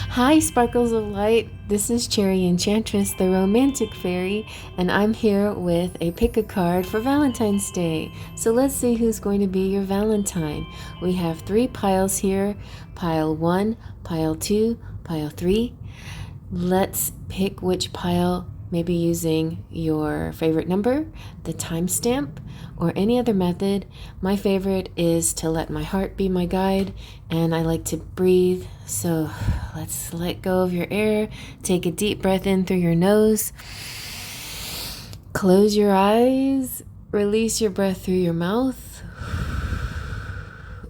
Hi, Sparkles of Light. This is Cherry Enchantress, the romantic fairy, and I'm here with a pick a card for Valentine's Day. So let's see who's going to be your Valentine. We have 3 piles here, pile 1, pile 2, pile 3. Let's pick which pile, maybe using your favorite number, the timestamp, or any other method. My favorite is to let my heart be my guide, and I like to breathe. So let's let go of your air. Take a deep breath in through your nose. Close your eyes. Release your breath through your mouth.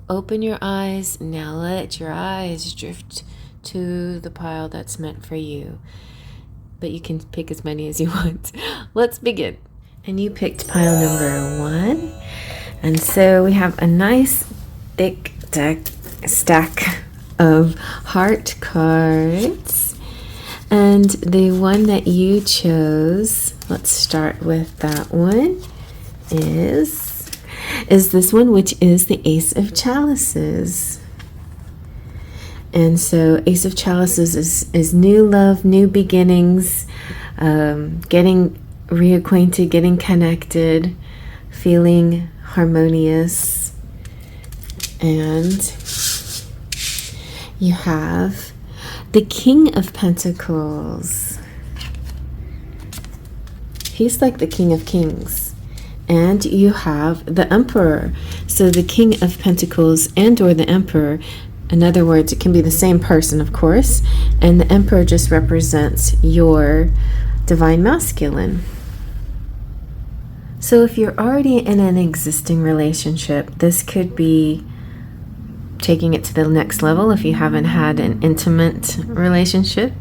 Open your eyes. Now let your eyes drift to the pile that's meant for you. But you can pick as many as you want. Let's begin. And you picked pile number 1. And so we have a nice thick stack of heart cards. And the one that you chose, let's start with that one, is this one, which is the Ace of Chalices. And so Ace of Chalices is new love, new beginnings, getting reacquainted, getting connected, feeling harmonious. And you have the King of Pentacles. He's like the King of Kings. And you have the Emperor. So the King of Pentacles and or the Emperor, in other words, it can be the same person, of course, and the Emperor just represents your divine masculine. So if you're already in an existing relationship, this could be taking it to the next level if you haven't had an intimate relationship.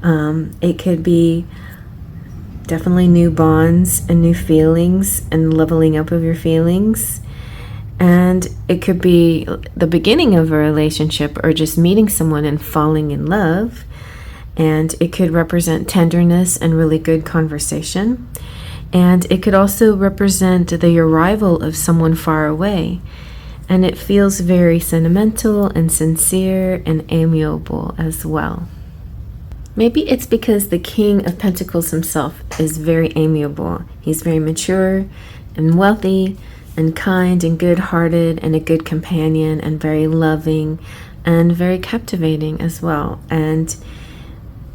It could be definitely new bonds and new feelings and leveling up of your feelings. And it could be the beginning of a relationship or just meeting someone and falling in love. And it could represent tenderness and really good conversation. And it could also represent the arrival of someone far away. And it feels very sentimental and sincere and amiable as well. Maybe it's because the King of Pentacles himself is very amiable. He's very mature and wealthy and kind and good-hearted and a good companion and very loving and very captivating as well. And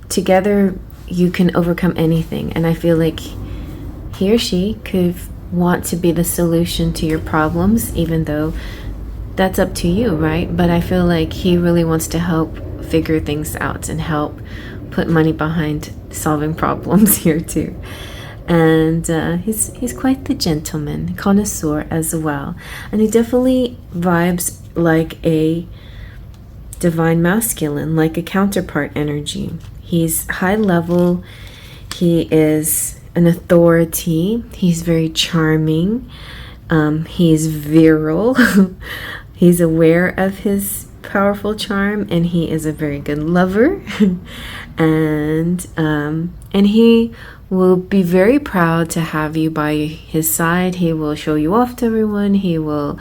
together you can overcome anything. And I feel like he or she could want to be the solution to your problems, even though that's up to you, right? But I feel like he really wants to help figure things out and help put money behind solving problems here too. And he's quite the gentleman, connoisseur as well. And he definitely vibes like a divine masculine, like a counterpart energy. He's high level. He is an authority. He's very charming. He's virile. He's aware of his powerful charm, and he is a very good lover. and he will be very proud to have you by his side. He will show you off to everyone. He will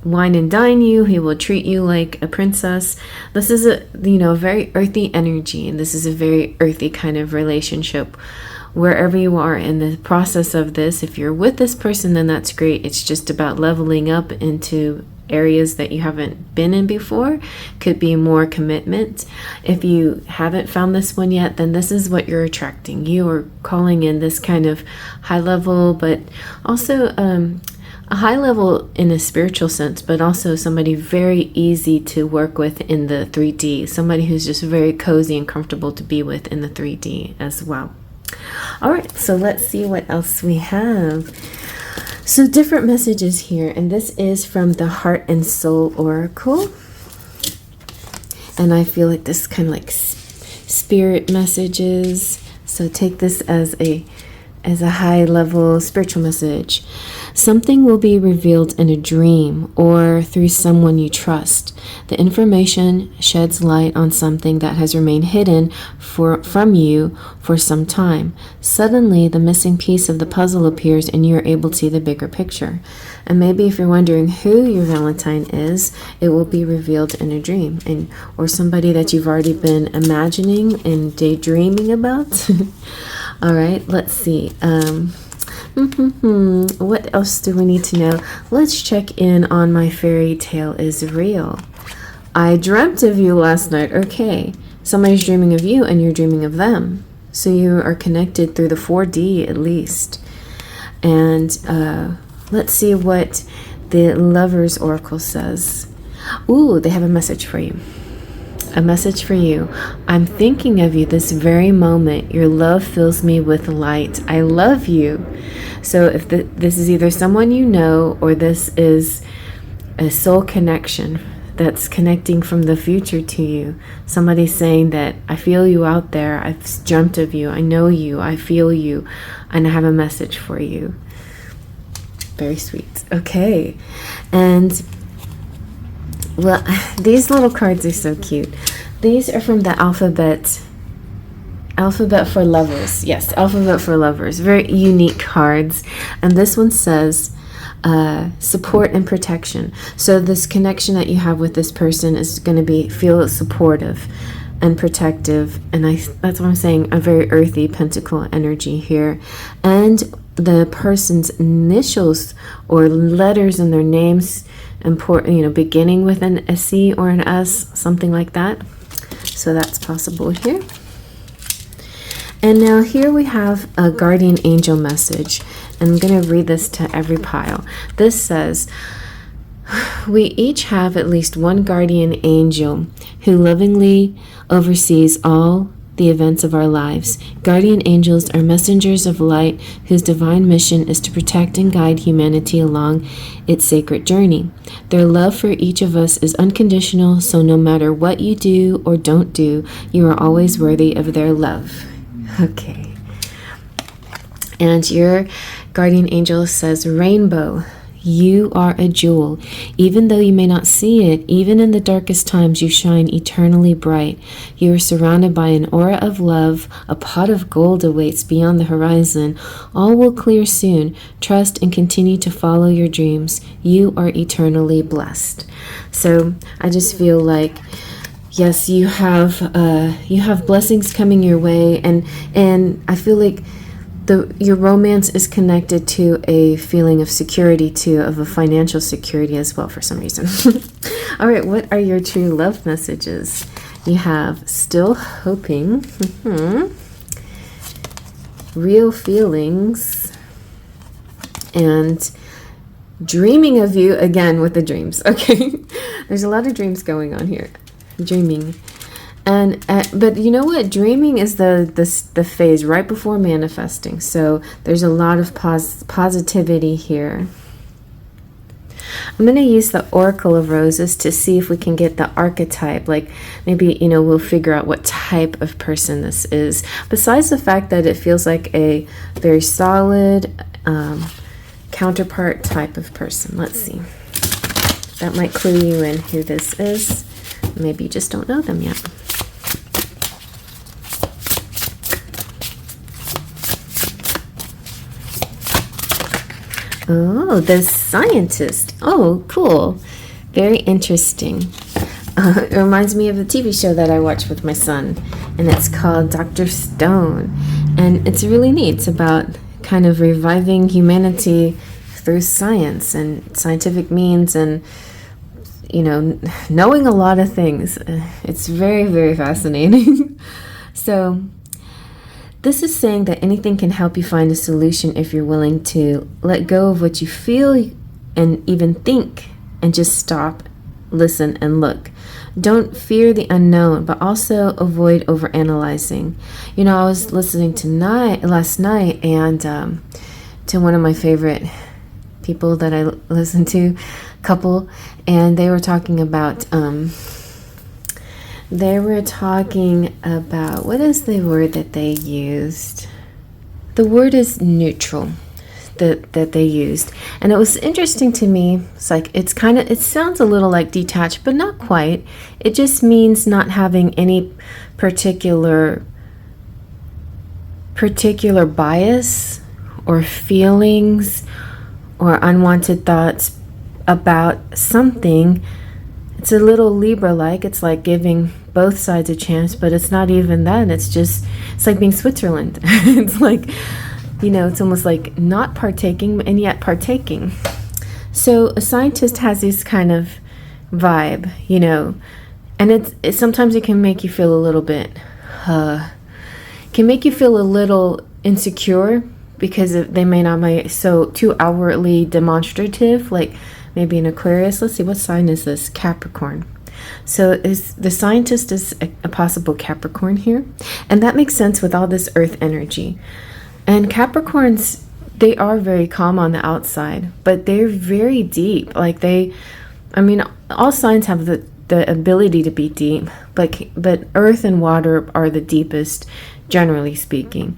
wine and dine you. He will treat you like a princess. This is a very earthy energy, and this is a very earthy kind of relationship. Wherever you are in the process of this, if you're with this person, then that's great. It's just about leveling up into areas that you haven't been in before. Could be more commitment. If you haven't found this one yet, then this is what you're attracting. You are calling in this kind of high level, but also a high level in a spiritual sense, but also somebody very easy to work with in the 3D. Somebody who's just very cozy and comfortable to be with in the 3D as well. All right, so let's see what else we have. So different messages here, and this is from the Heart and Soul Oracle. And I feel like this is kind of like spirit messages. So take this as a as a high-level spiritual message. Something will be revealed in a dream or through someone you trust. The information sheds light on something that has remained hidden from you for some time. Suddenly, the missing piece of the puzzle appears and you are able to see the bigger picture. And maybe if you're wondering who your Valentine is, it will be revealed in a dream, or somebody that you've already been imagining and daydreaming about. All right, let's see. What else do we need to know? Let's check in on my fairy tale is real. I dreamt of you last night. Okay, somebody's dreaming of you and you're dreaming of them. So you are connected through the 4D at least. And let's see what the Lover's Oracle says. Ooh, they have a message for you. A message for you. I'm thinking of you this very moment. Your love fills me with light. I love you. So if this is either someone you know, or this is a soul connection that's connecting from the future to you. Somebody saying that I feel you out there. I've dreamt of you. I know you. I feel you. And I have a message for you. Very sweet. Okay. And well, these little cards are so cute. These are from the Alphabet for Lovers. Yes, Alphabet for Lovers. Very unique cards. And this one says support and protection. So this connection that you have with this person is going to feel supportive and protective. And that's what I'm saying, a very earthy pentacle energy here. And the person's initials or letters in their names, important, beginning with a C or an S, something like that. So that's possible here. And now here we have a guardian angel message. And I'm going to read this to every pile. This says, we each have at least one guardian angel who lovingly oversees all the events of our lives. Guardian angels are messengers of light whose divine mission is to protect and guide humanity along its sacred journey. Their love for each of us is unconditional, so no matter what you do or don't do, you are always worthy of their love. Okay. And your guardian angel says, rainbow. You are a jewel. Even though you may not see it, even in the darkest times, you shine eternally bright. You are surrounded by an aura of love. A pot of gold awaits beyond the horizon. All will clear soon. Trust and continue to follow your dreams. You are eternally blessed. So I just feel like, yes, you have blessings coming your way, and I feel like your romance is connected to a feeling of security too, of a financial security as well for some reason. All right, what are your true love messages? You have still hoping, real feelings, and dreaming of you, again with the dreams. Okay, there's a lot of dreams going on here. Dreaming. And but you know what? Dreaming is the phase right before manifesting. So there's a lot of positivity here. I'm going to use the Oracle of Roses to see if we can get the archetype. Like maybe, we'll figure out what type of person this is. Besides the fact that it feels like a very solid counterpart type of person. Let's see. That might clue you in who this is. Maybe you just don't know them yet. Oh, the scientist. Oh, cool. Very interesting. It reminds me of a TV show that I watch with my son, and it's called Dr. Stone. And it's really neat. It's about kind of reviving humanity through science and scientific means and, knowing a lot of things. It's very, very fascinating. So this is saying that anything can help you find a solution if you're willing to let go of what you feel and even think and just stop, listen, and look. Don't fear the unknown, but also avoid overanalyzing. I was listening last night and to one of my favorite people that I listen to, couple, and they were talking about what is the word that they used? The word is neutral that they used, and it was interesting to me. It's like it sounds a little like detached, but not quite. It just means not having any particular bias or feelings or unwanted thoughts about something. It's a little Libra-like. It's like giving both sides a chance, but it's not even that. It's like being Switzerland. It's like, it's almost like not partaking and yet partaking. So a scientist has this kind of vibe, and it sometimes it can make you feel a little bit, can make you feel a little insecure because they may not be so too outwardly demonstrative, like maybe an Aquarius. Let's see, what sign is this? Capricorn. So is the scientist is a possible Capricorn here, and that makes sense with all this earth energy. And Capricorns, they are very calm on the outside, but they're very deep. Like all signs have the ability to be deep, but earth and water are the deepest, generally speaking.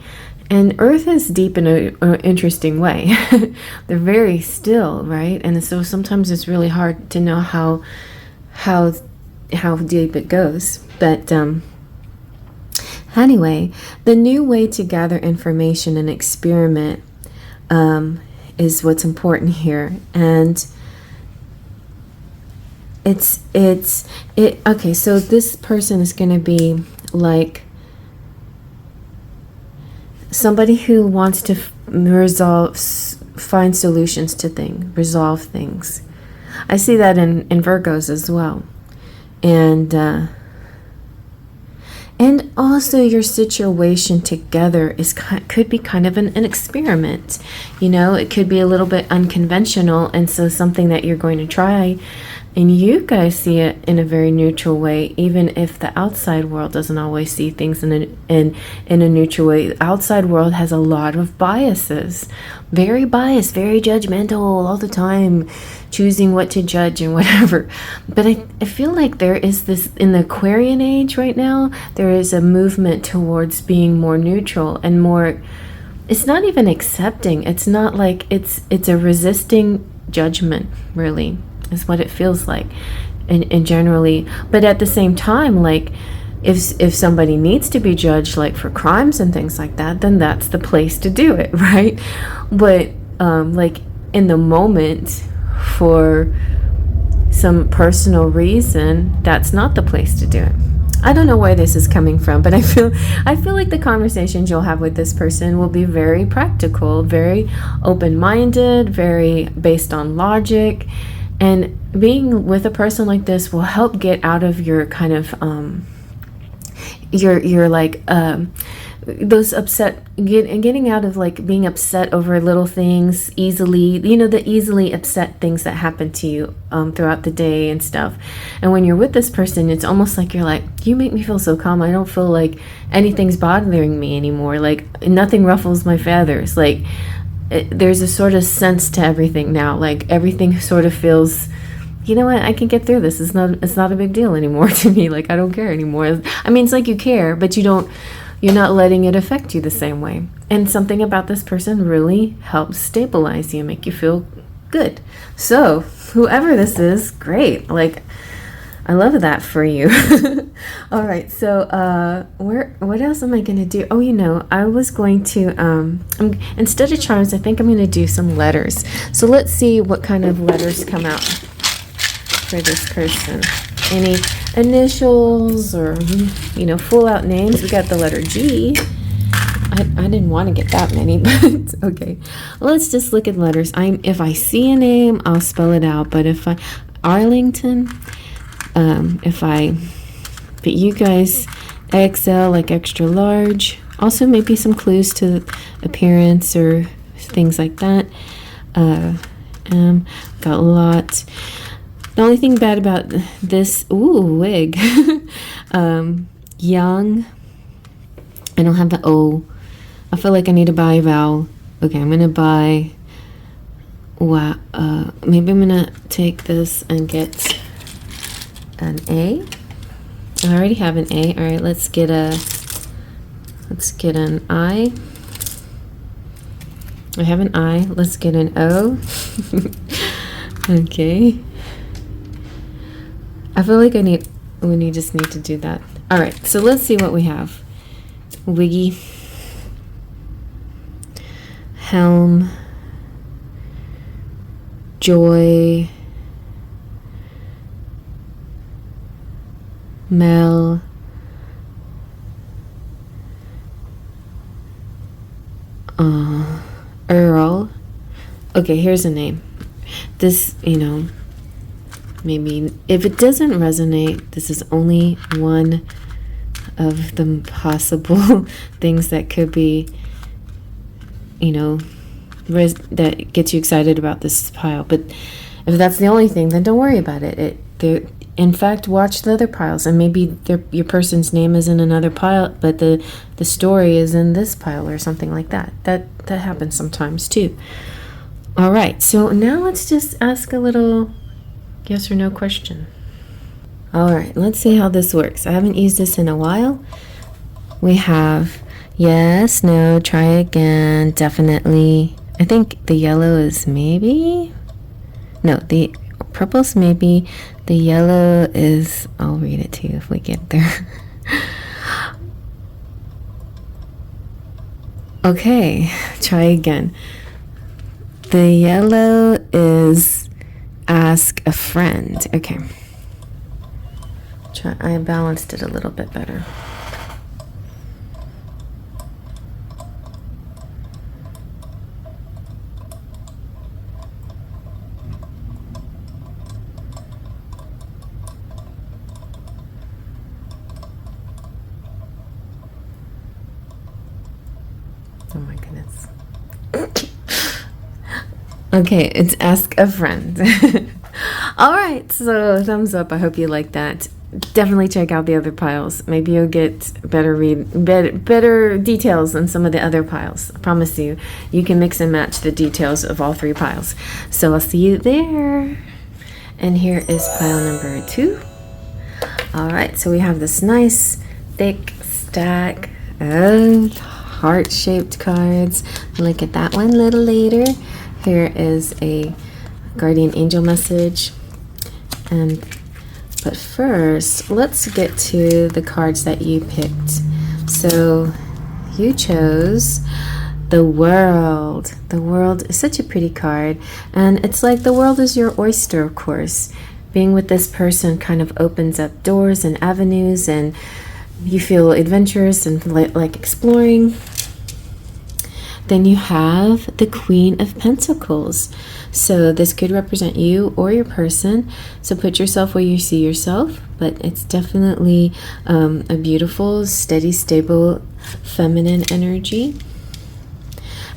And earth is deep in an interesting way. They're very still, right? And so sometimes it's really hard to know how deep it goes. But anyway, the new way to gather information and experiment is what's important here. And okay, so this person is going to be like somebody who wants to find solutions to things, resolve things. I see that in Virgos as well. And also your situation together could be kind of an experiment. It could be a little bit unconventional, and so something that you're going to try, and you guys see it in a very neutral way, even if the outside world doesn't always see things in a neutral way. The outside world has a lot of biases, very biased, very judgmental all the time, choosing what to judge and whatever. But I feel like there is this, in the Aquarian age right now, there is a movement towards being more neutral and more, it's not even accepting. It's not like it's a resisting judgment, really, is what it feels like. And generally, but at the same time, like if somebody needs to be judged, like for crimes and things like that, then that's the place to do it, right? But like in the moment, for some personal reason, that's not the place to do it. I don't know where this is coming from, but I feel like the conversations you'll have with this person will be very practical, very open-minded, very based on logic. And being with a person like this will help get out of your kind of your like those upset, getting out of like being upset over little things easily, the easily upset things that happen to you throughout the day and stuff. And when you're with this person, it's almost like you're like, you make me feel so calm. I don't feel like anything's bothering me anymore. Like nothing ruffles my feathers. Like there's a sort of sense to everything now. Like everything sort of feels, you know what, I can get through this. It's not a big deal anymore to me. Like I don't care anymore. I mean, it's like you care, but you're not letting it affect you the same way. And something about this person really helps stabilize you, make you feel good. So whoever this is, great. Like I love that for you. All right, so what else am I going to do? Oh, I was going to, instead of charms, I think I'm going to do some letters. So let's see what kind of letters come out for this person. Any initials or, full out names? We got the letter G. I didn't want to get that many, but okay. Let's just look at letters. If I see a name, I'll spell it out. But Arlington, but you guys, XL, like extra large. Also maybe some clues to appearance or things like that. Got a lot. The only thing bad about this, wig, young. I don't have the O. I feel like I need to buy a vowel. Okay, I'm gonna buy. Wow. Maybe I'm gonna take this and get an A. I already have an A. All right, let's get an I. I have an I. Let's get an O. Okay. I feel like we just need to do that. All right, so let's see what we have. Wiggy. Helm. Joy. Mel. Earl. Okay, here's a name. This, maybe if it doesn't resonate, this is only one of the possible things that could be, that gets you excited about this pile. But if that's the only thing, then don't worry about it. In fact, watch the other piles, and maybe your person's name is in another pile, but the story is in this pile or something like that. That happens sometimes too. All right, so now let's just ask a little yes or no question. All right, let's see how this works. I haven't used this in a while. We have yes, no, try again, definitely. I think the yellow is maybe. No, the purple's maybe. The yellow is, I'll read it to you if we get there. Okay, try again. The yellow is ask a friend. Okay. I balanced it a little bit better. Oh my goodness. Okay, it's ask a friend. All right, so thumbs up. I hope you like that. Definitely check out the other piles. Maybe you'll get better details in some of the other piles. I promise you, you can mix and match the details of all three piles. So I'll see you there. And here is pile number 2. All right, so we have this nice thick stack of heart-shaped cards. Look at that one a little later. Here is a guardian angel message. But first, let's get to the cards that you picked. So you chose the world. The world is such a pretty card, and it's like the world is your oyster, of course. Being with this person kind of opens up doors and avenues, and you feel adventurous and like exploring. Then you have the Queen of Pentacles. So this could represent you or your person. So put yourself where you see yourself, but it's definitely a beautiful, steady, stable, feminine energy.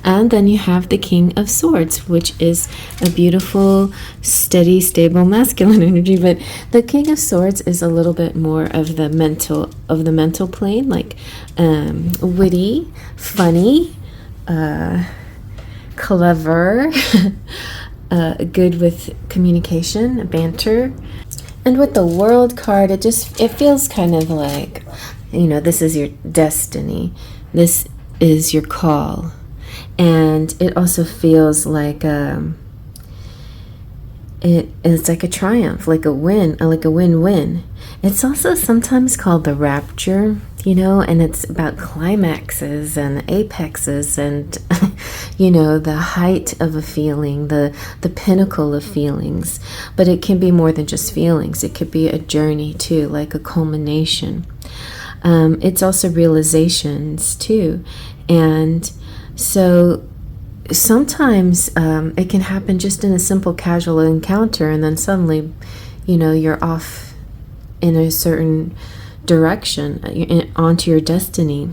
And then you have the King of Swords, which is a beautiful, steady, stable, masculine energy. But the King of Swords is a little bit more of the mental plane, like witty, funny, clever, good with communication, banter. And with the World card, it feels kind of like, this is your destiny. This is your call. And it also feels like it's like a triumph, like a win, like a win-win. It's also sometimes called the rapture, and it's about climaxes and apexes and, the height of a feeling, the pinnacle of feelings. But it can be more than just feelings. It could be a journey too, like a culmination. It's also realizations too. And so sometimes it can happen just in a simple casual encounter, and then suddenly, you're off in a certain direction, onto your destiny.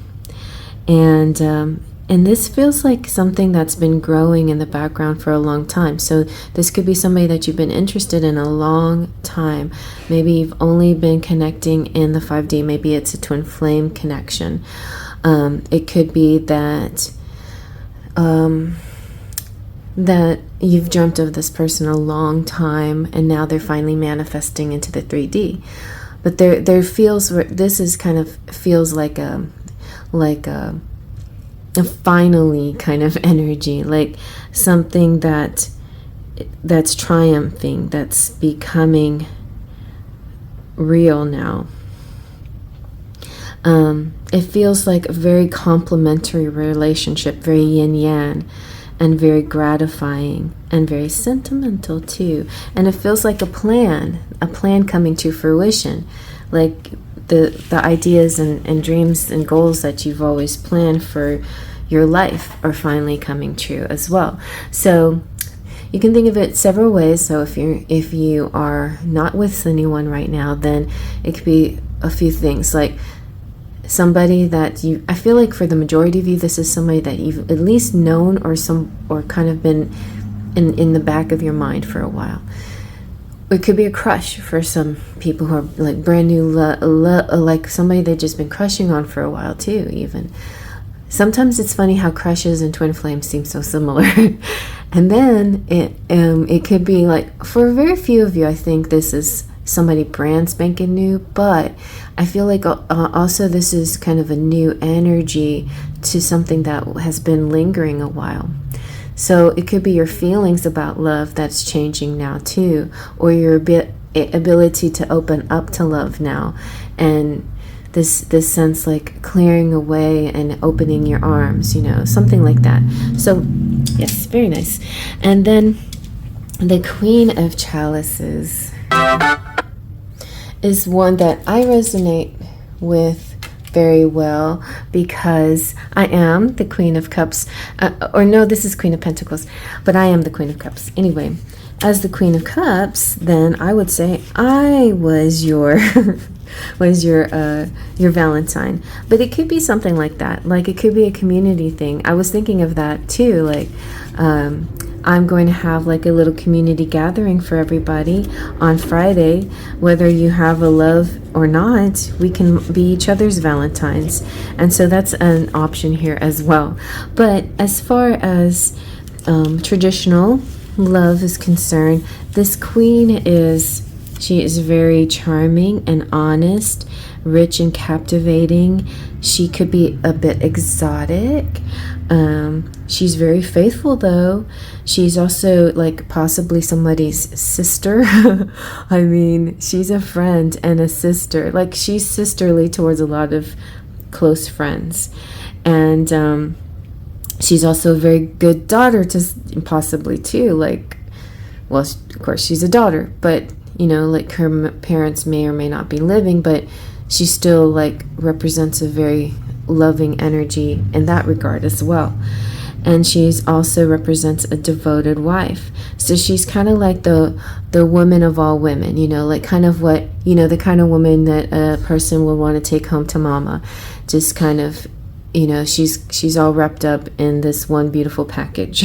And this feels like something that's been growing in the background for a long time. So this could be somebody that you've been interested in a long time. Maybe you've only been connecting in the 5D. Maybe it's a twin flame connection. It could be that that you've dreamt of this person a long time, and now they're finally manifesting into the 3D. But there feels, this is kind of feels like a a finally kind of energy, like something that's triumphing, that's becoming real now. It feels like a very complementary relationship, very yin-yang, and very gratifying, and very sentimental too. And it feels like a plan coming to fruition, like the ideas and dreams and goals that you've always planned for your life are finally coming true as well. So you can think of it several ways. So if you are not with anyone right now, then it could be a few things, like somebody that I feel like for the majority of you, this is somebody that you've at least known or kind of been in the back of your mind for a while. It could be a crush for some people who are like brand new, like somebody they've just been crushing on for a while too, even. Sometimes it's funny how crushes and twin flames seem so similar. And then it could be like, for very few of you, I think this is somebody brand spanking new, but I feel like also this is kind of a new energy to something that has been lingering a while. So it could be your feelings about love that's changing now too, or your ability to open up to love now, and this sense like clearing away and opening your arms, something like that. So yes, very nice. And then the Queen of Chalices is one that I resonate with very well, because I am the Queen of Cups, or no, this is Queen of Pentacles, but I am the Queen of Cups. Anyway, as the Queen of Cups, then I would say I was your your Valentine. But it could be something like that. Like it could be a community thing. I was thinking of that too. Like I'm going to have like a little community gathering for everybody on Friday. Whether you have a love or not, we can be each other's Valentines. And so that's an option here as well. But as far as traditional love is concerned, this queen she is very charming and honest, rich and captivating. She could be a bit exotic. She's very faithful though. She's also like possibly somebody's sister. I mean, she's a friend and a sister. Like she's sisterly towards a lot of close friends. And she's also a very good daughter to possibly too. Like, well, of course she's a daughter, but like her parents may or may not be living, but she still like represents a very loving energy in that regard as well. And she's also represents a devoted wife. So she's kind of like the woman of all women, like kind of what, the kind of woman that a person would want to take home to mama. Just kind of, she's all wrapped up in this one beautiful package.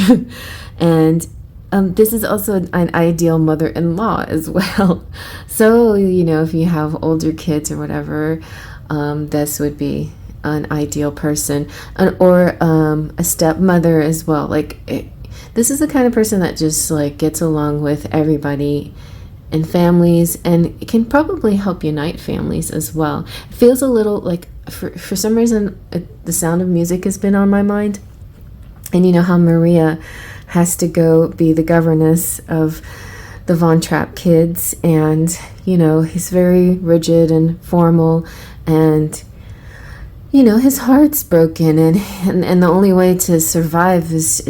And this is also an ideal mother-in-law as well. So, if you have older kids or whatever, this would be an ideal person. Or a stepmother as well. Like, this is the kind of person that just, like, gets along with everybody and families, and it can probably help unite families as well. It feels a little like, for some reason, the Sound of Music has been on my mind. And you know how Maria has to go be the governess of the Von Trapp kids, and he's very rigid and formal, and his heart's broken, and the only way to survive is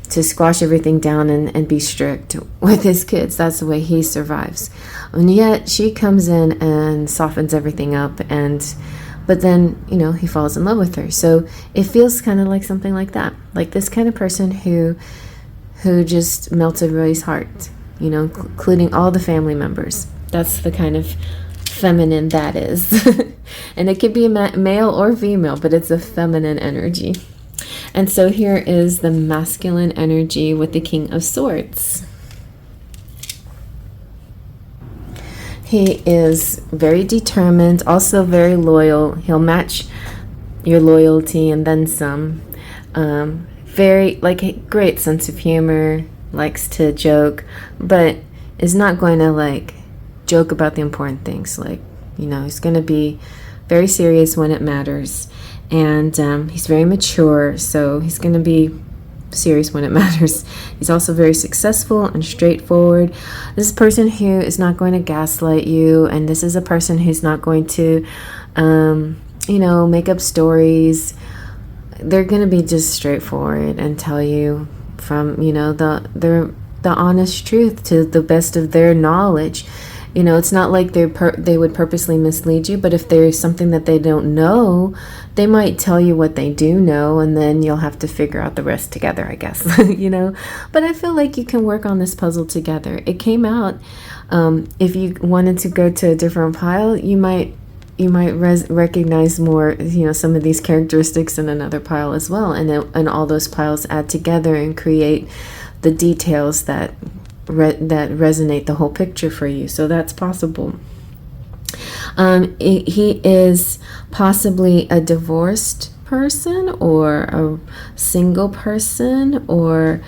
to squash everything down and be strict with his kids. That's the way he survives. And yet she comes in and softens everything up, but then, he falls in love with her. So it feels kind of like something like that. Like this kind of person who just melts everybody's heart, including all the family members. That's the kind of feminine that is. And it could be a male or female, but it's a feminine energy. And so here is the masculine energy with the King of Swords. He is very determined, also very loyal. He'll match your loyalty and then some. Very, like, a great sense of humor, likes to joke, but is not going to, like, joke about the important things. Like, he's going to be very serious when it matters. and he's very mature, so he's going to be serious when it matters. He's also very successful and straightforward. This is a person who is not going to gaslight you, and this is a person who's not going to make up stories. They're going to be just straightforward and tell you from the honest truth to the best of their knowledge. It's not like they would purposely mislead you, but if there's something that they don't know, they might tell you what they do know, and then you'll have to figure out the rest together, I guess. But I feel like you can work on this puzzle together. It came out, if you wanted to go to a different pile, you might recognize more, some of these characteristics in another pile as well, and all those piles add together and create the details that resonate the whole picture for you. So that's possible. He is possibly a divorced person or a single person, or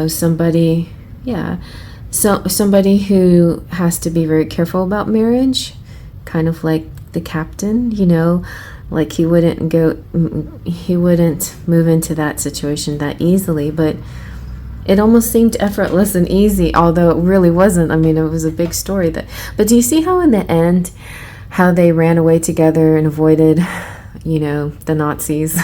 somebody somebody who has to be very careful about marriage, kind of like the captain, like he wouldn't move into that situation that easily, but it almost seemed effortless and easy, although it really wasn't. I mean, it was a big story. But do you see how in the end, how they ran away together and avoided, the Nazis?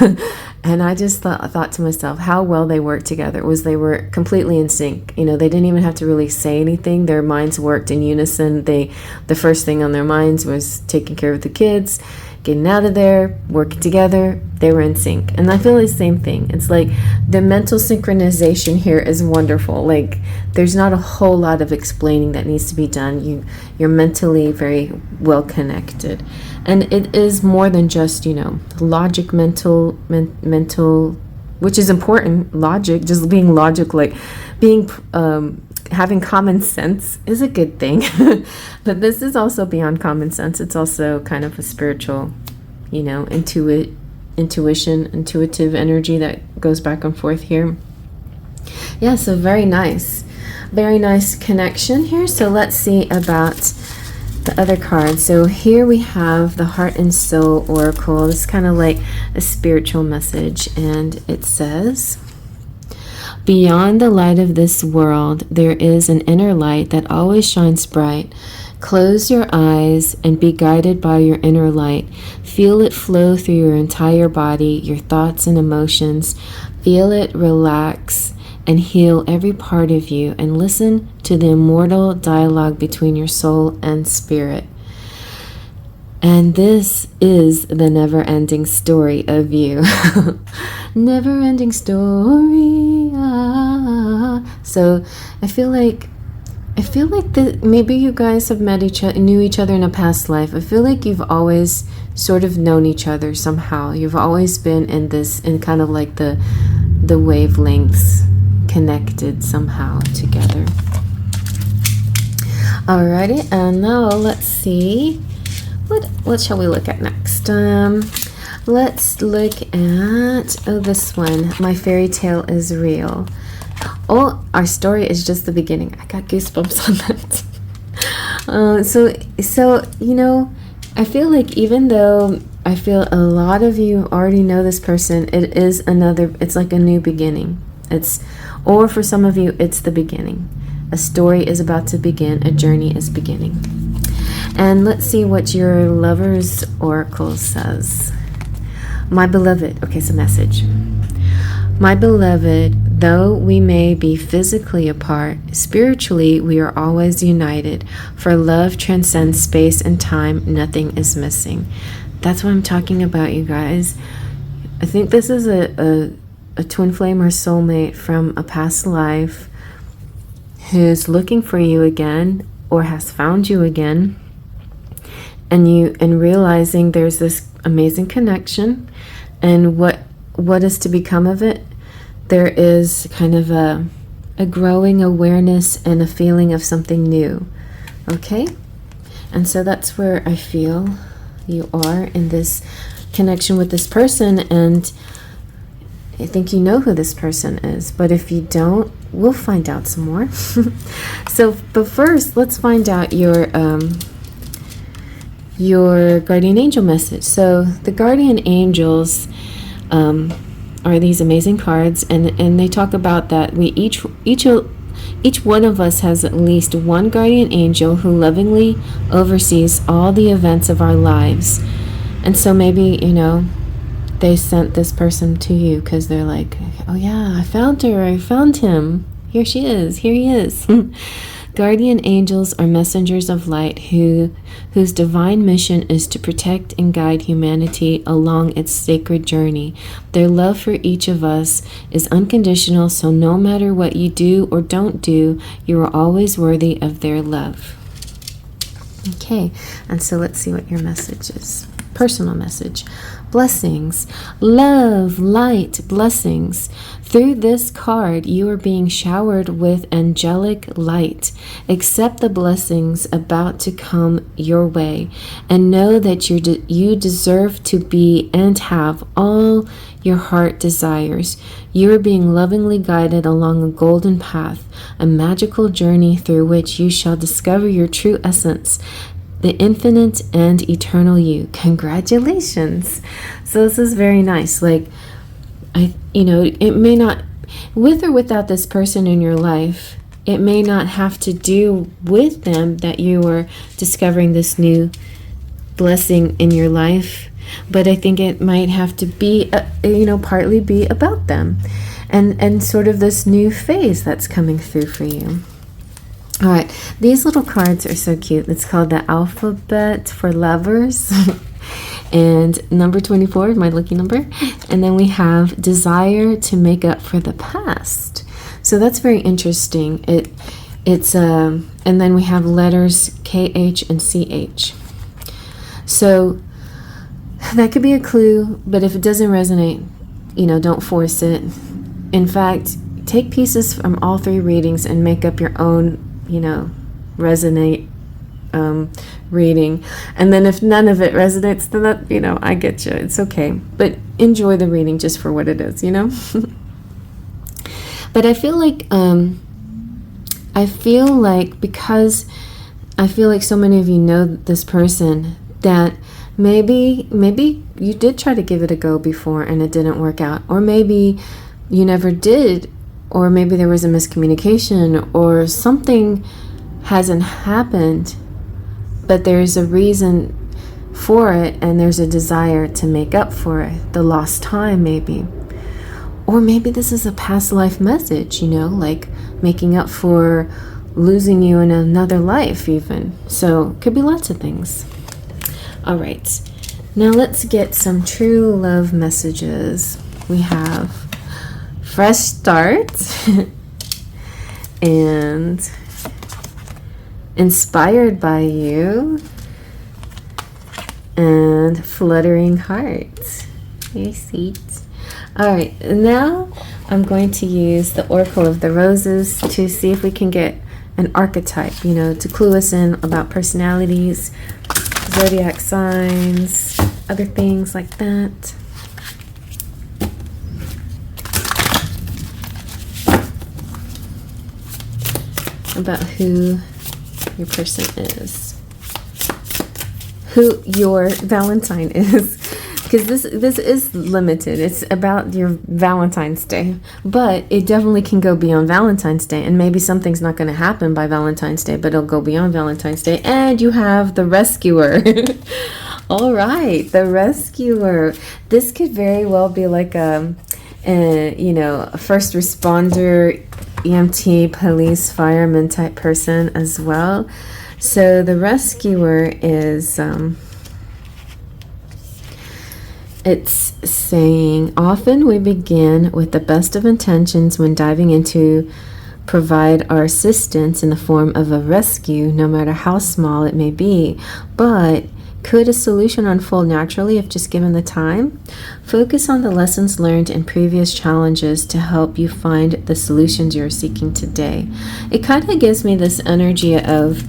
And I just thought to myself how well they worked together. They were completely in sync. They didn't even have to really say anything. Their minds worked in unison. The first thing on their minds was taking care of the kids, getting out of there, working together. They were in sync. And I feel the same thing. It's like the mental synchronization here is wonderful. Like there's not a whole lot of explaining that needs to be done. You're mentally very well connected. And it is more than just, logic, mental, which is important. Logic, just being logic, like being having common sense is a good thing. But this is also beyond common sense. It's also kind of a spiritual, intuitive energy that goes back and forth here. Yeah, so very nice connection here. So let's see about the other card. So here we have the Heart and Soul Oracle. It's kind of like a spiritual message, and it says, beyond the light of this world, there is an inner light that always shines bright. Close your eyes and be guided by your inner light. Feel it flow through your entire body, your thoughts and emotions. Feel it relax and heal every part of you, and listen to the immortal dialogue between your soul and spirit. And this is the never-ending story of you. Never-ending story. So I feel like that maybe you guys have knew each other in a past life. I feel like you've always sort of known each other somehow. You've always been in kind of like the wavelengths connected somehow together. Alrighty, and now let's see. What shall we look at next? Let's look at this one. My fairy tale is real. Oh, our story is just the beginning. I got goosebumps on that. So I feel like even though I feel a lot of you already know this person, it's like a new beginning. Or for some of you, it's the beginning. A story is about to begin. A journey is beginning. And let's see what your lover's oracle says. My beloved. Okay, it's a message. My beloved, though we may be physically apart, spiritually we are always united. For love transcends space and time. Nothing is missing. That's what I'm talking about, you guys. I think this is a twin flame or soulmate from a past life who's looking for you again, or has found you again, and realizing there's this amazing connection, and what is to become of it. There is kind of a growing awareness and a feeling of something new. Okay, and so that's where I feel you are in this connection with this person, and I think you know who this person is, but if you don't, we'll find out some more. But first, let's find out your your guardian angel message. So the guardian angels are these amazing cards, and they talk about that we each one of us has at least one guardian angel who lovingly oversees all the events of our lives. And so maybe, they sent this person to you because they're like, oh yeah, I found her, I found him, here she is, here he is. Guardian angels are messengers of light whose divine mission is to protect and guide humanity along its sacred journey. Their love for each of us is unconditional, so no matter what you do or don't do, you are always worthy of their love. Okay, and so let's see what your message is. Personal message. Blessings, love, light, blessings. Through this card, you are being showered with angelic light. Accept the blessings about to come your way and know that you deserve to be and have all your heart desires. You are being lovingly guided along a golden path, a magical journey through which you shall discover your true essence, the infinite and eternal you. Congratulations. So this is very nice. Like, it may not, with or without this person in your life, it may not have to do with them that you are discovering this new blessing in your life, but I think it might have to be, partly be about them and sort of this new phase that's coming through for you. All right, these little cards are so cute. It's called the Alphabet for Lovers. And number 24 is my lucky number. And then we have Desire to Make Up for the Past. So that's very interesting. And then we have letters KH and CH. So that could be a clue, but if it doesn't resonate, don't force it. In fact, take pieces from all three readings and make up your own resonate reading. And then if none of it resonates, then that, I get you. It's okay. But enjoy the reading just for what it is, But I feel like because I feel like so many of you know this person, that maybe you did try to give it a go before and it didn't work out. Or maybe you never did. Or maybe there was a miscommunication or something hasn't happened, but there's a reason for it and there's a desire to make up for it, the lost time maybe. Or maybe this is a past life message, like making up for losing you in another life even. So it could be lots of things. All right, now let's get some true love messages. We have fresh start and inspired by you and fluttering heart. Very sweet. All right, now I'm going to use the Oracle of the Roses to see if we can get an archetype, to clue us in about personalities, zodiac signs, other things like that. About who your person is, who your Valentine is, because this is limited. It's about your Valentine's Day, but it definitely can go beyond Valentine's Day, and maybe something's not going to happen by Valentine's Day, but it'll go beyond Valentine's Day. And you have the Rescuer. All right, the Rescuer. This could very well be like a first responder, EMT, police, fireman type person as well. So the Rescuer is, it's saying, often we begin with the best of intentions when diving into provide our assistance in the form of a rescue, no matter how small it may be. But could a solution unfold naturally if just given the time? Focus on the lessons learned in previous challenges to help you find the solutions you're seeking today. It kind of gives me this energy of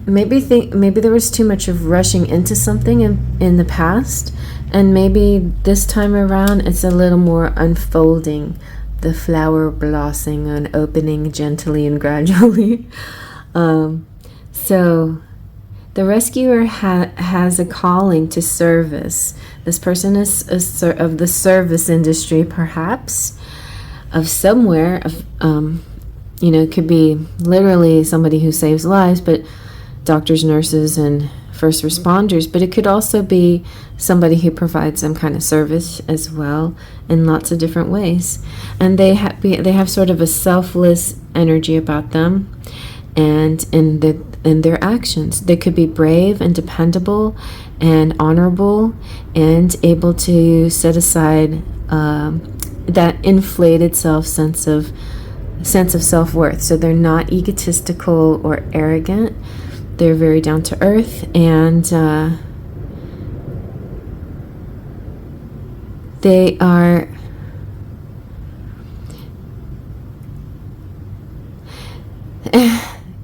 maybe there was too much of rushing into something in the past, and maybe this time around it's a little more unfolding, the flower blossoming and opening gently and gradually. So The rescuer has a calling to service. This person is of the service industry, perhaps, of somewhere. It could be literally somebody who saves lives, but doctors, nurses, and first responders. But it could also be somebody who provides some kind of service as well in lots of different ways. And they have sort of a selfless energy about them, and in their actions. They could be brave and dependable and honorable and able to set aside that inflated sense of self-worth. So they're not egotistical or arrogant. They're very down to earth, and they are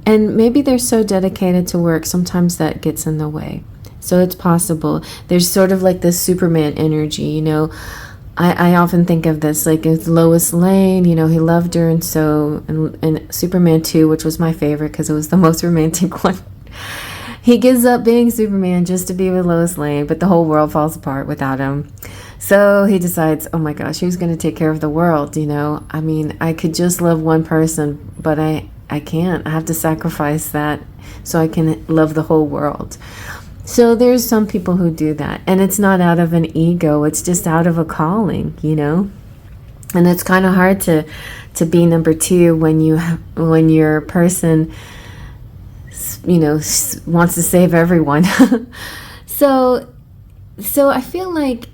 and maybe they're so dedicated to work, sometimes that gets in the way. So it's possible. There's sort of like this Superman energy, I often think of this like as Lois Lane, he loved her, and so in Superman 2, which was my favorite because it was the most romantic one, he gives up being Superman just to be with Lois Lane, but the whole world falls apart without him. So he decides, oh my gosh, who's going to take care of the world, I mean, I could just love one person, but I can't. I have to sacrifice that so I can love the whole world. So there's some people who do that, and it's not out of an ego, it's just out of a calling, and it's kind of hard to be number two when your person wants to save everyone. so I feel like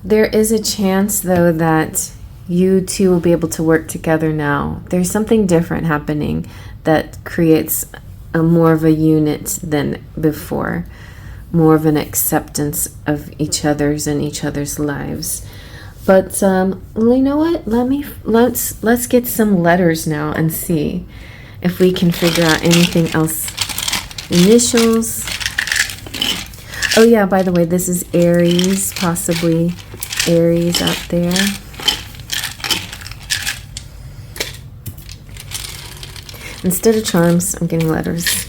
there is a chance, though, that you two will be able to work together now. There's something different happening that creates more of a unit than before, more of an acceptance of each other's and each other's lives. But you know what? Let's get some letters now and see if we can figure out anything else. Initials. Oh yeah, by the way, this is Aries, possibly Aries out there. Instead of charms, I'm getting letters.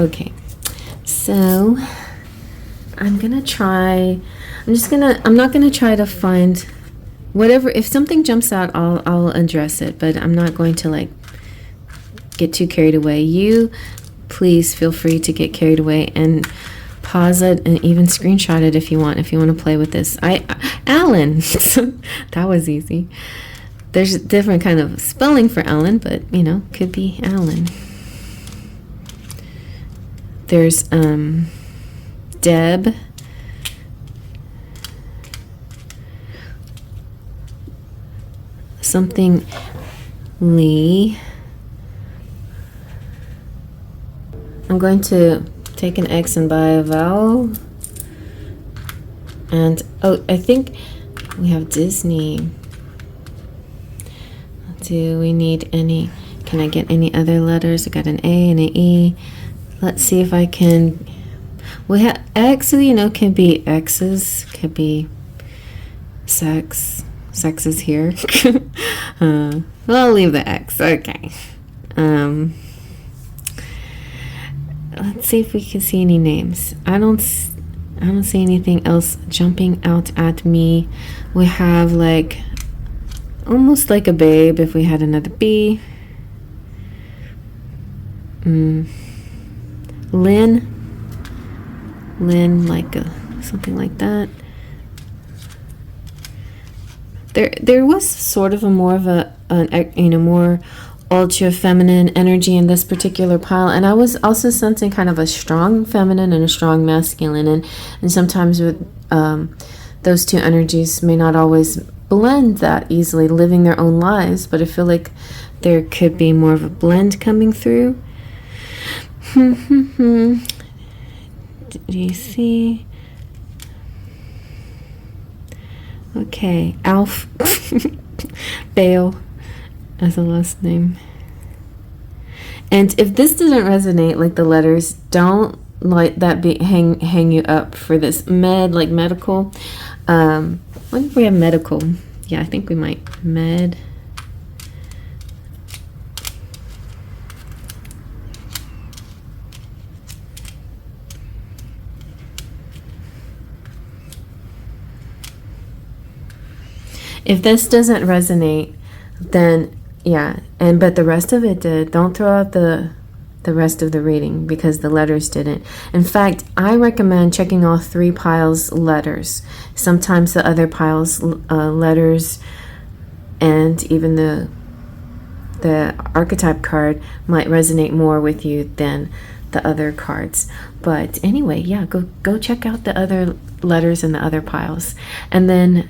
Okay, so I'm not gonna try to find whatever. If something jumps out, I'll address it, but I'm not going to get too carried away. You please feel free to get carried away and pause it and even screenshot it if you want to play with this. Alan. That was easy. There's a different kind of spelling for Alan, but could be Alan. There's Deb. Something Lee. I'm going to take an X and buy a vowel. And I think we have Disney. Do we need any? Can I get any other letters? I got an A and an E. Let's see if I can. We have X, can be X's, could be sex. Sex is here. Well, I'll leave the X. Okay. Let's see if we can see any names. I don't see anything else jumping out at me. We have almost like a babe if we had another B. Lynn, something like that. There was sort of more ultra feminine energy in this particular pile, and I was also sensing kind of a strong feminine and a strong masculine, and sometimes with those two energies may not always blend that easily, living their own lives, but I feel like there could be more of a blend coming through. Do you see? Okay, Alf Bale as a last name. And if this doesn't resonate, like the letters, don't let that be hang you up for this medical. What if we have medical? Yeah, I think we might. If this doesn't resonate, then yeah, but the rest of it did. Don't throw out the rest of the reading because the letters didn't. In fact, I recommend checking all 3 piles letters. Sometimes the other piles letters and even the archetype card might resonate more with you than the other cards. But anyway, yeah, go check out the other letters in the other piles and then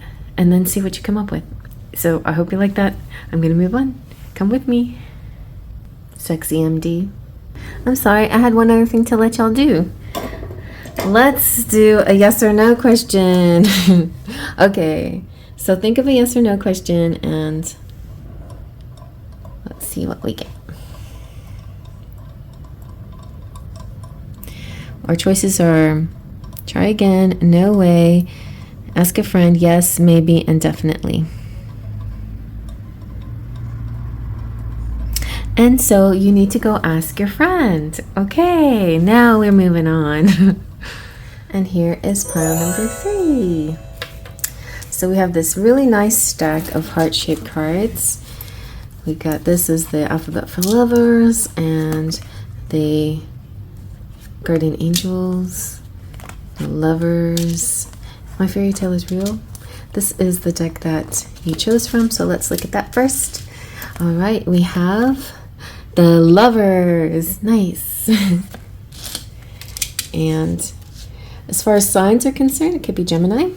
see what you come up with. So I hope you like that. I'm gonna move on. Come with me. Sexy MD. I'm sorry, I had one other thing to let y'all do. Let's do a yes or no question. Okay, so think of a yes or no question and let's see what we get. Our choices are try again, no way, ask a friend, yes, maybe, and definitely. And so you need to go ask your friend. Okay, now we're moving on. And here is pile number 3. So we have this really nice stack of heart-shaped cards. We got, this is the alphabet for lovers and the guardian angels, the lovers. My fairy tale is real. This is the deck that you chose from, so let's look at that first. All right, we have the lovers. Nice. And as far as signs are concerned, it could be Gemini.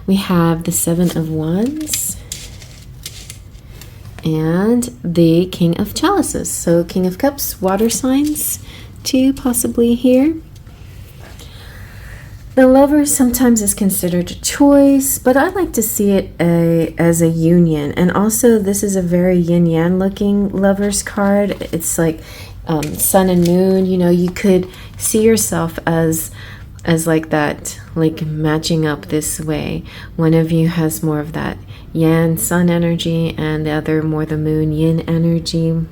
We have the 7 of Wands and the King of Chalices. So King of Cups, water signs too, possibly here. The lovers sometimes is considered a choice, but I like to see it as a union. And also, this is a very yin-yang looking lovers card. It's like sun and moon. You know, you could see yourself as like that, like matching up this way. One of you has more of that yang sun energy and the other more the moon yin energy.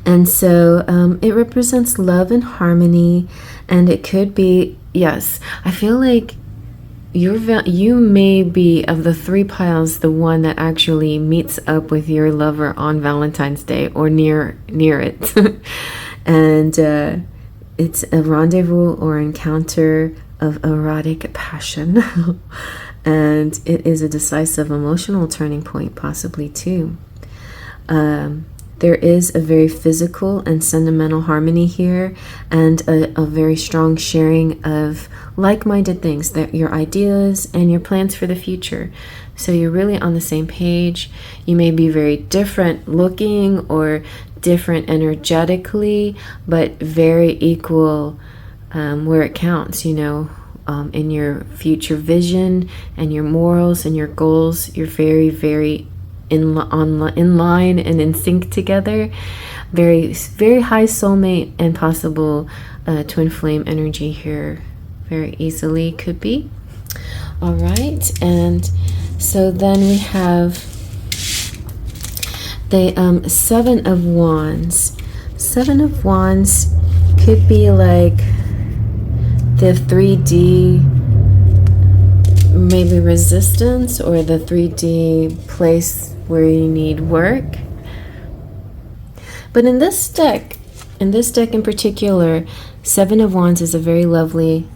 And so it represents love and harmony, and it could be, yes, I feel like you may be, of the 3 piles, the one that actually meets up with your lover on Valentine's Day or near it. And it's a rendezvous or encounter of erotic passion. And it is a decisive emotional turning point, possibly too. There is a very physical and sentimental harmony here, and a very strong sharing of like-minded things, that your ideas and your plans for the future. So you're really on the same page. You may be very different looking or different energetically, but very equal where it counts, you know, in your future vision and your morals and your goals. You're very, very in line and in sync together. Very, very high soulmate and possible twin flame energy here. Very easily could be. All right, and so then we have the 7 of Wands. 7 of Wands could be like the 3D maybe resistance, or the 3D place where you need work. But in this deck in particular, 7 of Wands is a very lovely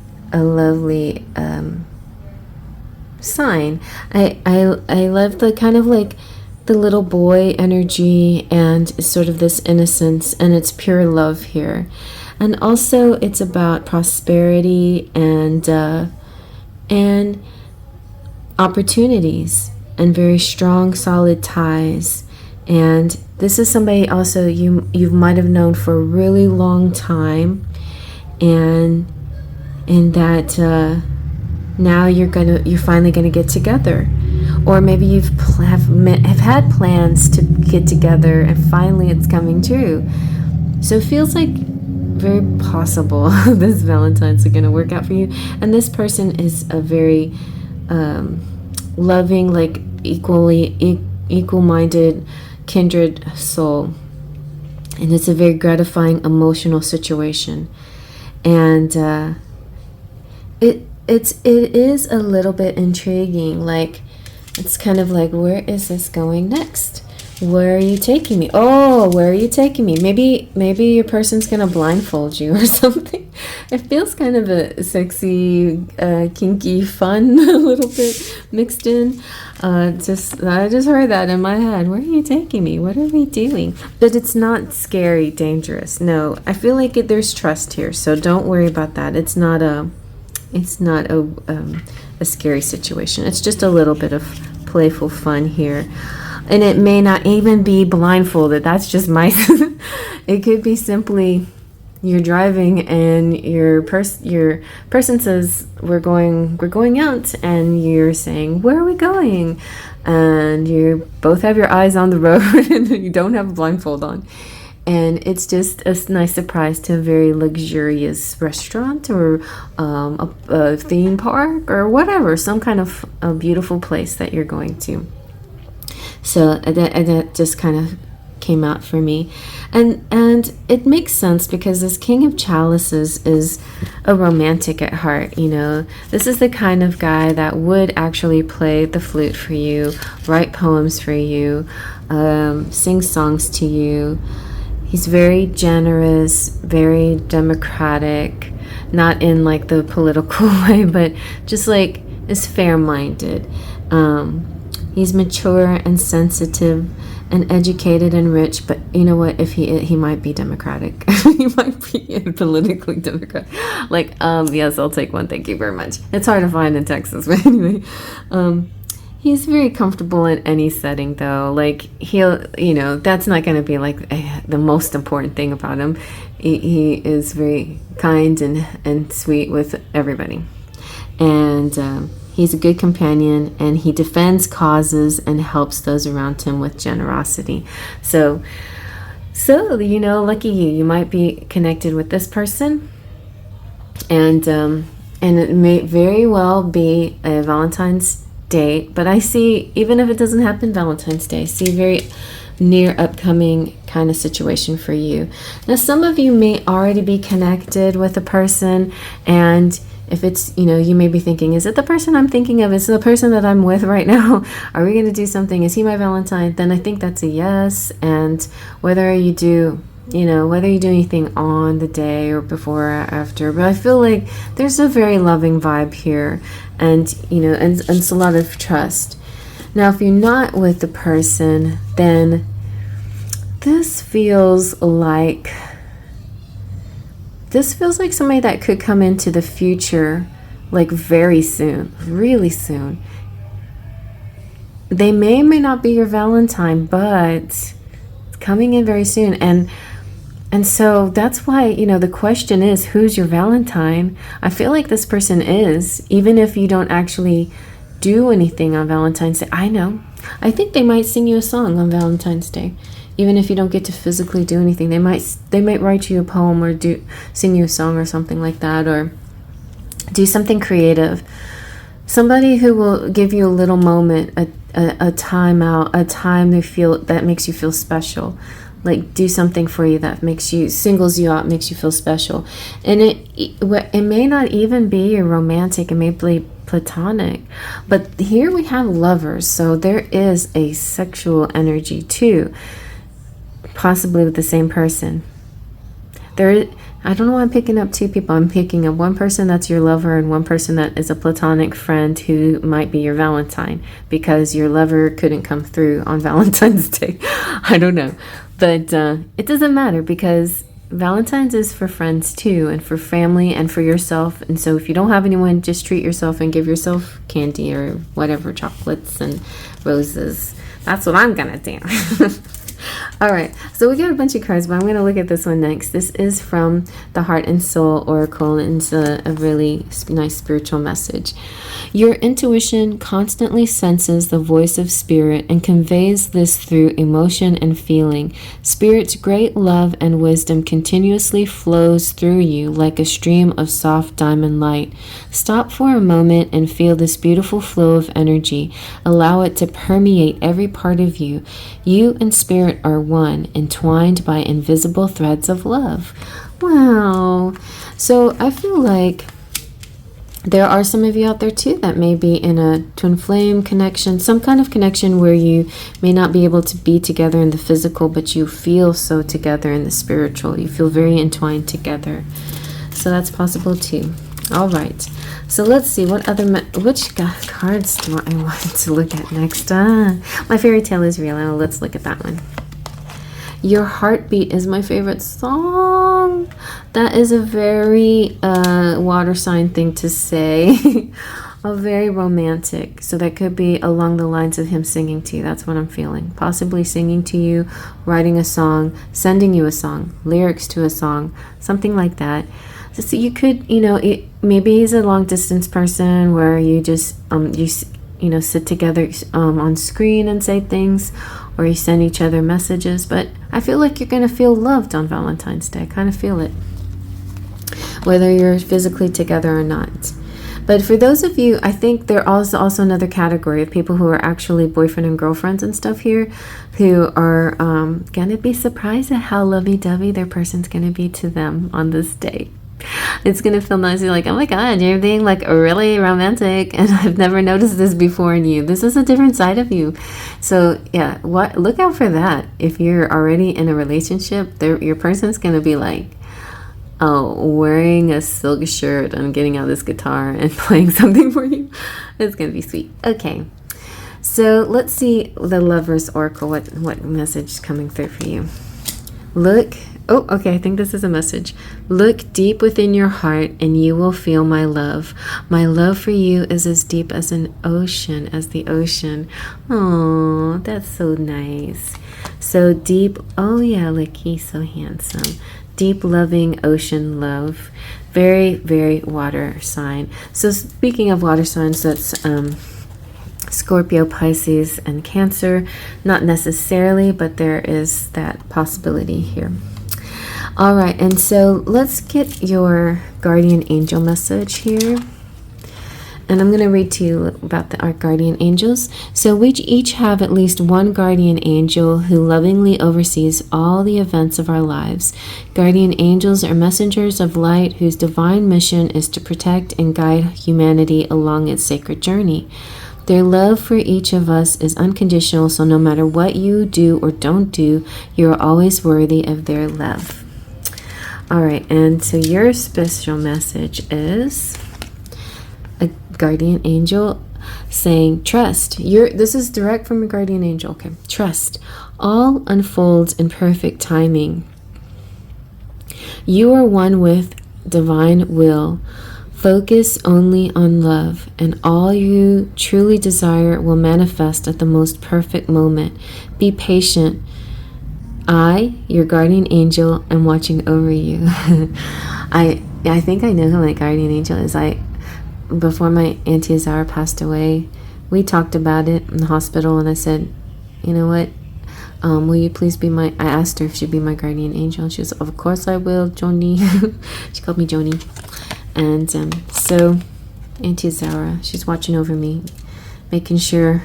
sign. I love the kind of like the little boy energy and sort of this innocence, and it's pure love here. And also it's about prosperity and opportunities and very strong, solid ties. And this is somebody also you might have known for a really long time, and that now you're finally gonna get together, or maybe have had plans to get together, and finally it's coming true. So it feels like very possible this Valentine's are gonna work out for you, and this person is a very loving, like equal-minded, kindred soul, and it's a very gratifying emotional situation. And it is a little bit intriguing, like It's kind of like, where is this going next? Where are you taking me? Oh, where are you taking me? Maybe your person's gonna blindfold you or something. It feels kind of a sexy, kinky, fun, a little bit mixed in. I just heard that in my head. Where are you taking me? What are we doing? But it's not scary, dangerous. No, I feel like there's trust here, so don't worry about that. It's not a scary situation. It's just a little bit of playful fun here. And it may not even be blindfolded. That's just my it could be simply you're driving and your person says we're going out, and you're saying, where are we going? And you both have your eyes on the road and you don't have a blindfold on. And it's just a nice surprise to a very luxurious restaurant or a theme park or whatever, some kind of a beautiful place that you're going to. So that just kind of came out for me. And it makes sense because this King of Chalices is a romantic at heart, you know. This is the kind of guy that would actually play the flute for you, write poems for you, sing songs to you. He's very generous, very democratic, not in like the political way, but just like is fair-minded. He's mature and sensitive and educated and rich, but you know what? If he might be democratic. He might be politically democratic. Like, yes, I'll take one. Thank you very much. It's hard to find in Texas, but anyway. He's very comfortable in any setting, though. Like, he'll, you know, that's not going to be like the most important thing about him. He is very kind and sweet with everybody. And he's a good companion, and he defends causes and helps those around him with generosity. So you know, lucky you. You might be connected with this person, and it may very well be a Valentine's date. But I see, even if it doesn't happen Valentine's Day, I see a very near upcoming kind of situation for you. Now, some of you may already be connected with a person, and if it's, you know, you may be thinking, is it the person I'm thinking of? Is it the person that I'm with right now? Are we going to do something? Is he my Valentine? Then I think that's a yes. And whether you do anything on the day or before or after, but I feel like there's a very loving vibe here, and, you know, and it's a lot of trust. Now, if you're not with the person, then this feels like somebody that could come into the future, like very soon, really soon. They may or may not be your Valentine, but it's coming in very soon. And so that's why, you know, the question is, who's your Valentine? I feel like this person is, even if you don't actually do anything on Valentine's Day. I know. I think they might sing you a song on Valentine's Day. Even if you don't get to physically do anything, they might write you a poem or sing you a song or something like that, or do something creative. Somebody who will give you a little moment, a time out, a time that makes you feel special. Like, do something for you that singles you out, makes you feel special. And it may not even be a romantic, it may be platonic. But here we have lovers, so there is a sexual energy too. Possibly with the same person. I don't know why I'm picking up two people. I'm picking up one person that's your lover and one person that is a platonic friend who might be your Valentine, because your lover couldn't come through on Valentine's Day. I don't know. But it doesn't matter, because Valentine's is for friends too, and for family and for yourself. And so if you don't have anyone, just treat yourself and give yourself candy or whatever, chocolates and roses. That's what I'm gonna do. All right, so we got a bunch of cards, but I'm going to look at this one next. This is from the Heart and Soul Oracle, and it's a really nice spiritual message. Your intuition constantly senses the voice of spirit and conveys this through emotion and feeling. Spirit's great love and wisdom continuously flows through you like a stream of soft diamond light. Stop for a moment and feel this beautiful flow of energy. Allow it to permeate every part of you. You and spirit are one, entwined by invisible threads of love. Wow. So I feel like There are some of you out there too that may be in a twin flame connection, some kind of connection where you may not be able to be together in the physical, but you feel so together in the spiritual. You feel very entwined together. So that's possible too. All right. So let's see what other which cards do I want to look at next. My fairy tale is real. Let's look at that one. Your Heartbeat is my favorite song. That is a very water sign thing to say. A very romantic. So that could be along the lines of him singing to you. That's what I'm feeling. Possibly singing to you, writing a song, sending you a song, lyrics to a song, something like that. So you could, maybe he's a long distance person where you just sit together on screen and say things, or you send each other messages. But I feel like you're going to feel loved on Valentine's Day. I kind of feel it, whether you're physically together or not. But for those of you, I think there are also another category of people who are actually boyfriend and girlfriends and stuff here, who are going to be surprised at how lovey-dovey their person's going to be to them on this day. It's going to feel nice. You're like, oh my God, you're being like really romantic, and I've never noticed this before in you. This is a different side of you. So yeah, look out for that. If you're already in a relationship, your person's going to be like, oh, wearing a silk shirt and getting out this guitar and playing something for you. It's going to be sweet. Okay. So let's see the Lover's Oracle, what message is coming through for you. Oh, okay, I think this is a message. Look deep within your heart and you will feel my love. My love for you is as deep as the ocean. Oh, that's so nice. So deep. Oh yeah, look, he's so handsome. Deep, loving ocean love. Very, very water sign. So speaking of water signs, that's Scorpio, Pisces, and Cancer. Not necessarily, but there is that possibility here. All right, and so let's get your guardian angel message here. And I'm going to read to you about our guardian angels. So we each have at least one guardian angel who lovingly oversees all the events of our lives. Guardian angels are messengers of light whose divine mission is to protect and guide humanity along its sacred journey. Their love for each of us is unconditional, so no matter what you do or don't do, you are always worthy of their love. All right, and so your special message is a guardian angel saying, trust. This is direct from a guardian angel. Okay, trust. All unfolds in perfect timing. You are one with divine will. Focus only on love, and all you truly desire will manifest at the most perfect moment. Be patient. I, your guardian angel, am watching over you. I think I know who my guardian angel is. Before my Auntie Zara passed away, we talked about it in the hospital, and I said, you know what? Will you please be I asked her if she'd be my guardian angel, and she was, of course I will, Joni. She called me Joni. And so Auntie Zara, she's watching over me, making sure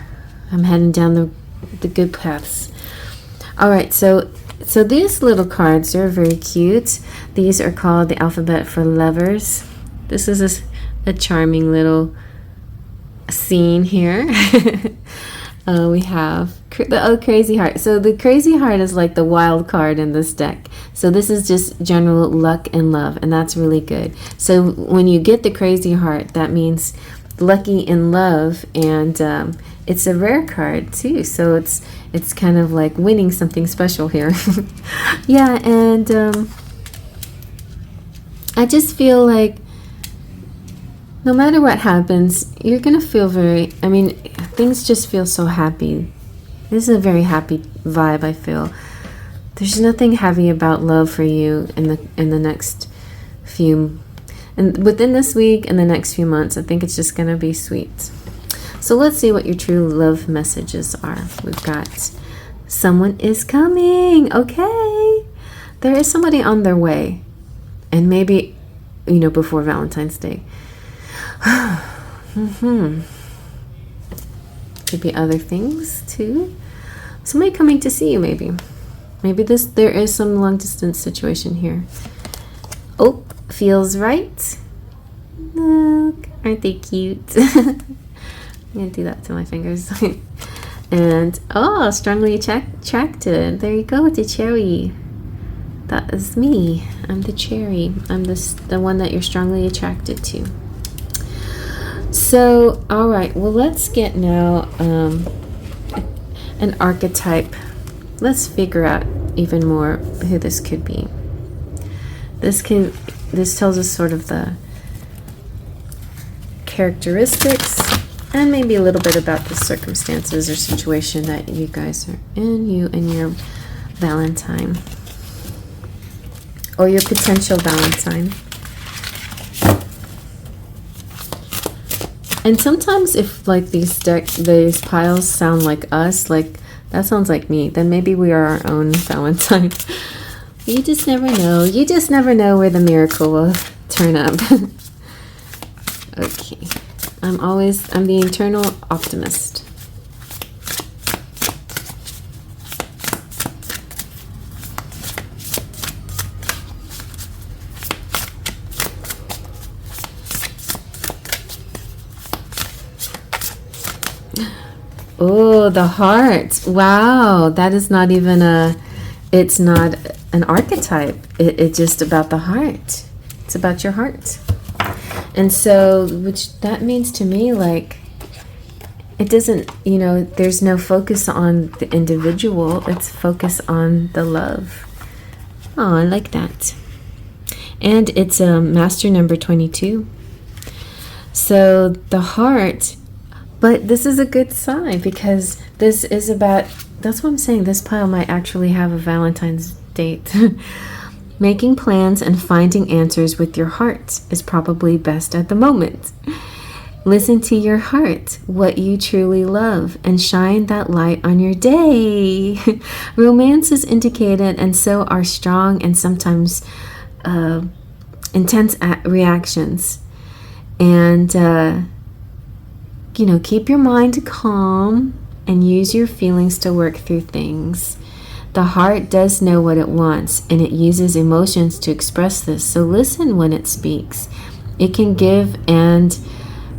I'm heading down the good paths. All right, so these little cards are very cute. These are called the alphabet for lovers. This is a charming little scene here. We have the crazy heart. So the crazy heart is like the wild card in this deck. So this is just general luck and love, and that's really good. So when you get the crazy heart, that means lucky in love, and it's a rare card too. So it's kind of like winning something special here. Yeah, and I just feel like no matter what happens, you're gonna feel things just feel so happy. This is a very happy vibe, I feel. There's nothing heavy about love for you in the next few, and within this week and the next few months. I think it's just gonna be sweet. So let's see what your true love messages are. We've got someone is coming. Okay, there is somebody on their way, and maybe before Valentine's Day. Could be other things too. Somebody coming to see you, maybe there is some long distance situation here. Oh, feels right. Look, Aren't they cute? I'm gonna do that to my fingers. And oh, strongly attracted. There you go with the cherry. That is me. I'm the cherry. I'm the one that you're strongly attracted to. So, all right. Well, let's get now an archetype. Let's figure out even more who this could be. This tells us sort of the characteristics and maybe a little bit about the circumstances or situation that you guys are in, you and your Valentine. Or your potential Valentine. And sometimes if like these piles sound like us, like that sounds like me, then maybe we are our own Valentine. You just never know. You just never know where the miracle will turn up. Okay. I'm the eternal optimist. Oh, the heart. Wow. That is not even it's not an archetype. It's just about the heart. It's about your heart. And so, which that means to me, like, it doesn't, there's no focus on the individual. It's focus on the love. Oh, I like that. And it's master number 22. So the heart, but this is a good sign because this is about, that's what I'm saying, this pile might actually have a Valentine's date. Making plans and finding answers with your heart is probably best at the moment. Listen to your heart, what you truly love, and shine that light on your day. Romance is indicated, and so are strong and sometimes intense reactions. And, keep your mind calm and use your feelings to work through things. The heart does know what it wants, and it uses emotions to express this. So listen when it speaks. It can give and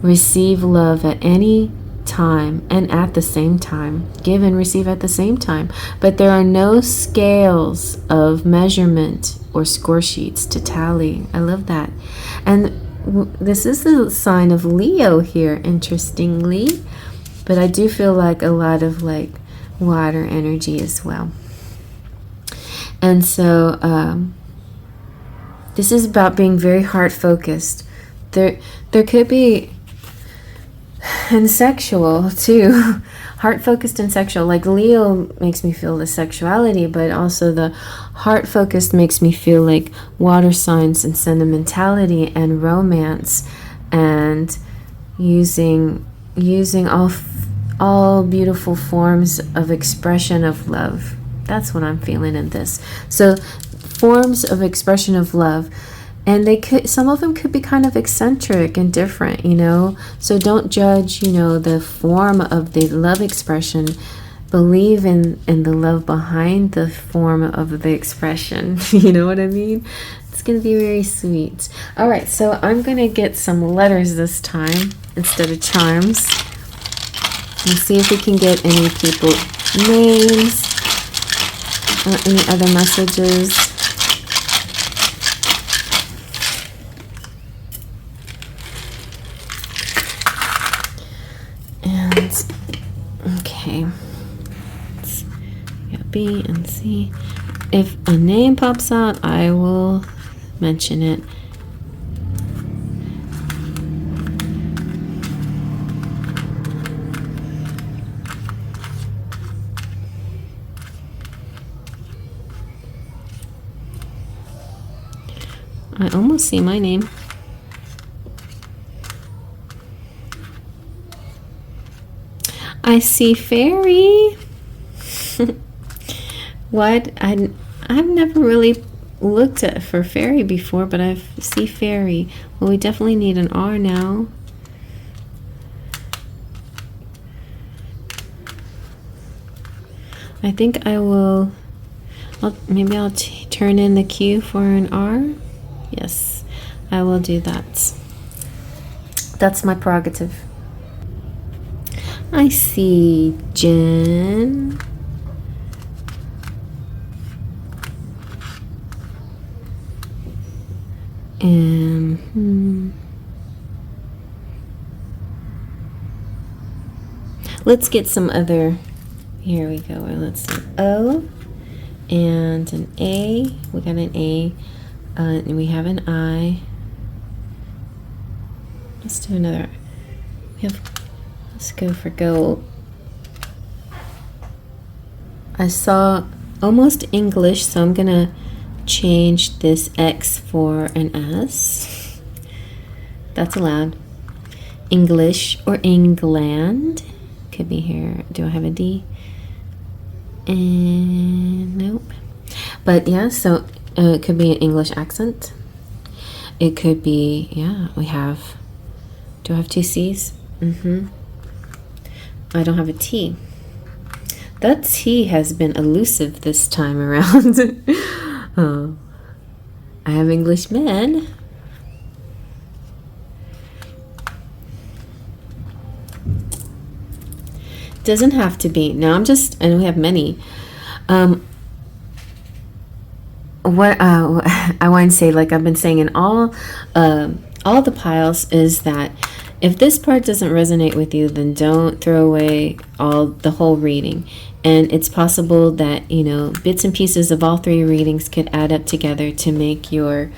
receive love at any time and at the same time. Give and receive at the same time. But there are no scales of measurement or score sheets to tally. I love that. And this is the sign of Leo here, interestingly. But I do feel like a lot of like water energy as well. And so this is about being very heart focused. There could be, and sexual too, heart focused and sexual. Like Leo makes me feel the sexuality, but also the heart focused makes me feel like water signs and sentimentality and romance and using all beautiful forms of expression of love. That's what I'm feeling in this. So forms of expression of love, and some of them could be kind of eccentric and different, so don't judge the form of the love expression. Believe in the love behind the form of the expression. You know what I mean? It's gonna be very sweet. All right, so I'm gonna get some letters this time instead of charms. Let's see if we can get any people names or any other messages. And okay, we got B and C. If a name pops out, I will mention it. I almost see my name. I see fairy. What? I've never really looked for fairy before, but I see fairy. Well, we definitely need an R now. I think I'll turn in the Q for an R. Yes, I will do that. That's my prerogative. I see Jen. And let's get some other. Here we go. Let's see. O and an A. We got an A. And we have an I. Let's do another. Let's go for gold. I saw almost English, so I'm gonna change this X for an S. That's allowed. English or England. Could be here. Do I have a D? And nope. But yeah, so it could be an English accent. It could be, yeah, we have, do I have two C's? I don't have a T. That T has been elusive this time around. Oh, I have Englishman. Doesn't have to be. No, and we have many. What I want to say, like I've been saying in all the piles, is that if this part doesn't resonate with you, then don't throw away the whole reading. And it's possible that, you know, bits and pieces of all three readings could add up together to make your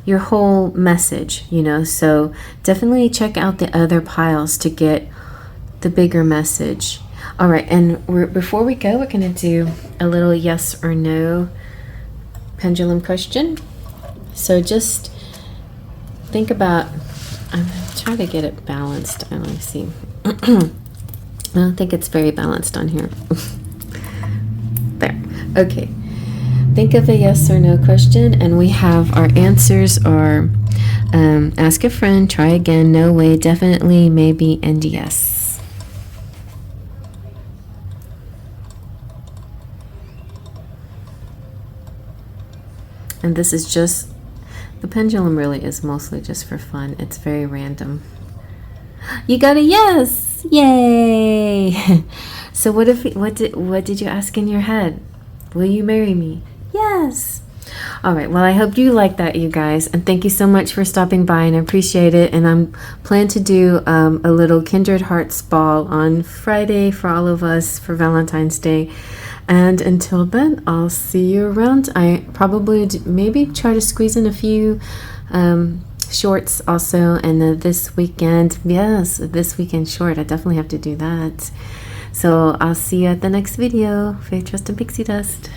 whole message, you know. So definitely check out the other piles to get the bigger message. All right, and before we go, we're going to do a little yes or no pendulum question. So just think about, I'm going to try to get it balanced. Let me see. I don't think it's very balanced on here. There. Okay. Think of a yes or no question, and we have our answers are ask a friend, try again, no way, definitely, maybe, and yes. And this is just, the pendulum really is mostly just for fun. It's very random. You got a yes! Yay! So what did you ask in your head? Will you marry me? Yes! All right, well, I hope you like that, you guys. And thank you so much for stopping by, and I appreciate it. And I'm planning to do a little Kindred Hearts ball on Friday for all of us for Valentine's Day. And until then, I'll see you around. I probably maybe try to squeeze in a few shorts also. And this weekend, yes, this weekend short. I definitely have to do that. So I'll see you at the next video. Faith, Trust, and Pixie Dust.